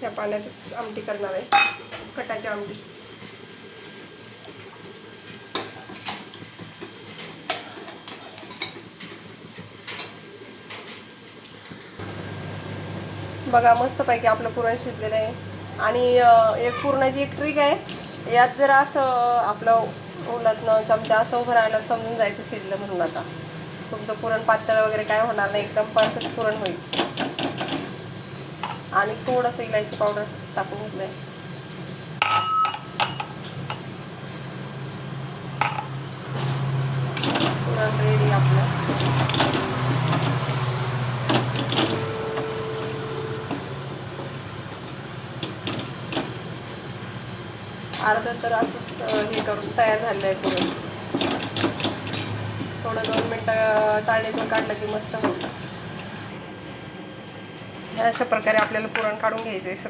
ह्या पाण्यातच आमटी करणार आहे, कटाची आमटी. बघा मस्तपैकी आपलं पुरण शिजलेलं आहे. आणि एक पुरणाची एक ट्रिक आहे, यात जर असं आपलं उलटनं चमचा असं उभं राहायला समजून जायचं शिजलं म्हणून. आता तुमचं पुरण पातळ वगैरे काय होणार नाही, एकदम परफेक्ट पुरण होईल. आणि थोडंसं इलायची पावडर टाकून घेतलंय. पुरण रेडी आपलं. अर्धं तर असंच हे करून तयार झालं आहे पुरण. थोडं 2 मिनटं चाळणीतून काढलं की मस्त होतं. अशा प्रकारे आपल्याला पुरण काढून घ्यायचं आहे.